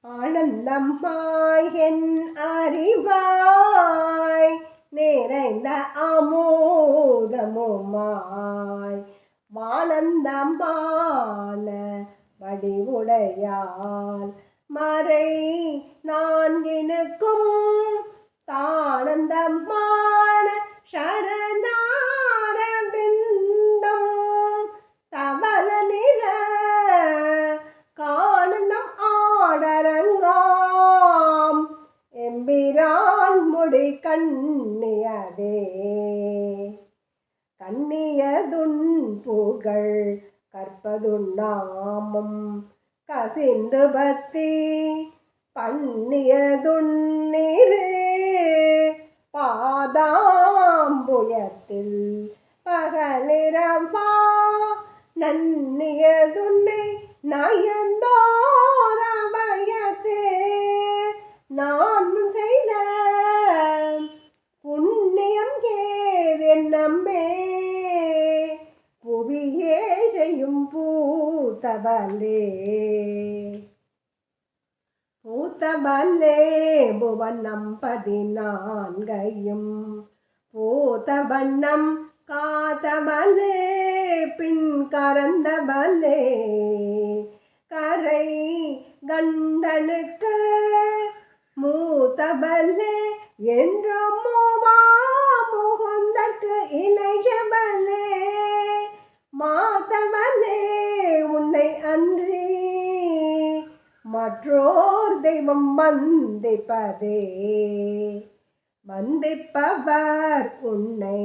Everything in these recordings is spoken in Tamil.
ஆனந்தம்மாய் என் அறிவாய் நிறைந்த அமோதமுமாய் வானந்தமான வடிவுடையால் மறை நான்கினுக்கும் தானந்தமான சரணாரவிந்தம் தவள நிற கானந்தம் ஆடரங்காம் எம்பிரான் முடி கண்ணியதே கண்ணியதுன் புகழ் கற்பதுண்ணாமம் கசிந்து பக்தி பண்ணியதுன்னிரு பாதாம்புயத்தில் பகலிரவா நன்னியதுன்னை நயந்தோரவயத்தே நான் செய்த புண்ணியம் ஏதென்னம்மே புவியேழையும் பூத்தவல்லே புவனம் 14 பூத்தவண்ணம் காத்தவல்லே பின் கரந்தவல்லே கரை கண்டனுக்கு மூத்தவல்லே என்றும் மூவா முகுந்தற்கு இணையவல்லே மாத்தவல்லே உன்னை அன்றி மற்றோர் தெய்வம் வந்திப்பதே வந்திப்பவர் உன்னை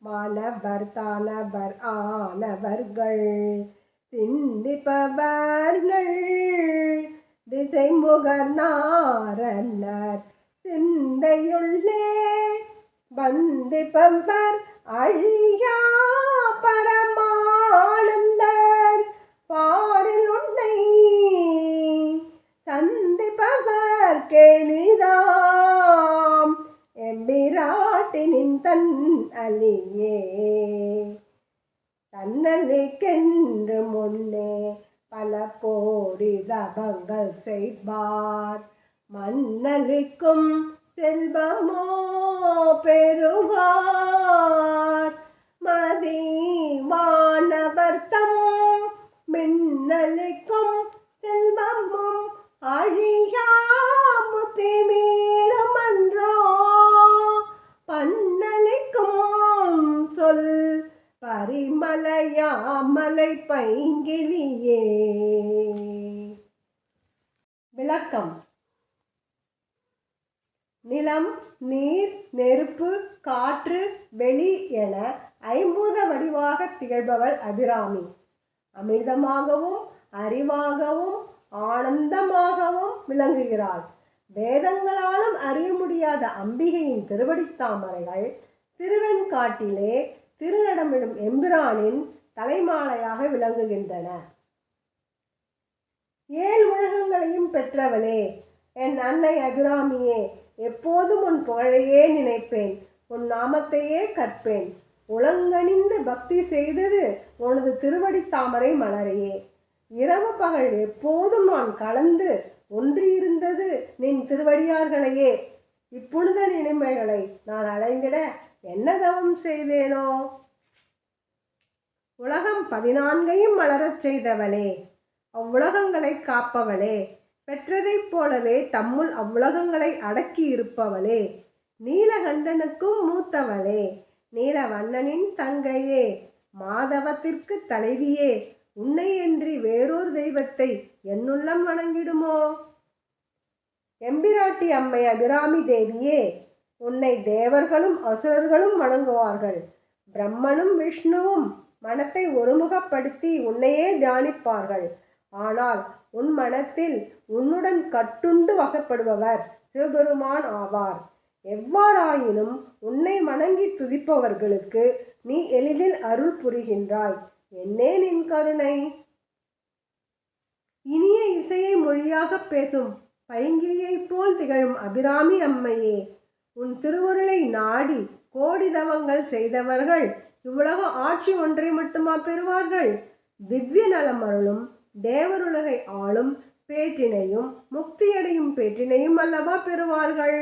மாணவர் தானவர் ஆனவர்கள் சிந்திப்பவர்கள் திசைமுகர் நாரணர் சிந்தையுள்ளே வந்திப்பவர் அழியா பரமானந்தர் பாரில் உன்னை சந்திப்பவர் கேளிதாம் எம்பிராட்டினின் தன் அலியே தன்னலிக்கென்று முன்னே பல கோடி தபங்கள் செய்வார் மன்னலிக்கும் செல்வமோ பெறுவார் மதிவானவர்த்தம் மின்னலிக்கும் செல்வமும் அழியா முத்தி மீளுமன்றோ பண்ணலிக்கும் சொல் பரிமலையாமலை பைங்கிலியே. விளக்கம். நிலம், நீர், நெருப்பு, காற்று, வெளி என ஐம்பூத வடிவாக திகழ்பவள் அபிராமி. அமிர்தமாகவும் அறிவாகவும் ஆனந்தமாகவும் விளங்குகிறாள். வேதங்களாலும் அறிய முடியாத அம்பிகையின் திருவடித்தாமரைகள் திருவெண்காட்டிலே திருநடமிடும் எம்பிரானின் தலைமாலையாக விளங்குகின்றன. 7 உலகங்களையும் பெற்றவளே, என் அன்னை அபிராமியே, எப்போதும் உன் புகழையே நினைப்பேன், உன் நாமத்தையே கற்பேன். உலங்கணிந்து பக்தி செய்தது உனது திருவடி தாமரை மலரையே. இரவு பகல் எப்போதும் நான் கலந்து ஒன்றியிருந்தது நின் திருவடியார்களையே. இப்புனித நிலைமைகளை நான் அடைந்திட என்ன தவம் செய்தேனோ? உலகம் 14ஐயும் மலரச் செய்தவளே, அவ்வுலகங்களை காப்பவளே, பெற்றதைப் போலவே தம்முள் அவ்வுலகங்களை அடக்கி இருப்பவளே, நீலகண்டனுக்கும் மூத்தவளே, நீலவண்ணனின் தங்கையே, மாதவத்திற்கு தலைவியே, உன்னையன்றி வேறொரு தெய்வத்தை என்னுள்ளம் வணங்கிடுமோ? எம்பிராட்டி அம்மை அபிராமி தேவியே, உன்னை தேவர்களும் அசுரர்களும் வணங்குவார்கள். பிரம்மனும் விஷ்ணுவும் மனத்தை ஒருமுகப்படுத்தி உன்னையே தியானிப்பார்கள். ஆனால் உன் மனத்தில் உன்னுடன் கட்டுண்டு வசப்படுபவர் சிவபெருமான் ஆவார். எவ்வாறாயினும் உன்னை வணங்கி துதிப்பவர்களுக்கு நீ எளிதில் அருள் புரிகின்றாய். என்னே நின் கருணை! இனிய இசையை மொழியாக பேசும் பைங்கிலியைப் போல் திகழும் அபிராமி அம்மையே, உன் திருவருளை நாடி கோடி தவங்கள் செய்தவர்கள் இவ்வுலக ஆட்சி ஒன்றை மட்டுமா பெறுவார்கள்? திவ்ய நலமருளும் தேவருலகை ஆளும் பேற்றினையும் முக்தியடையும் பேற்றினையும் அல்லவா பெறுவார்கள்.